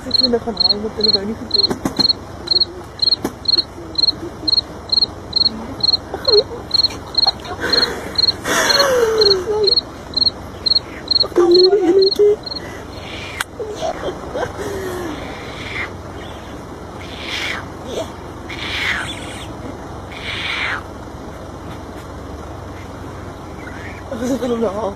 شكلنا هنعيط انا بعيني في الجو. خليني إليكي. أخذ معاه.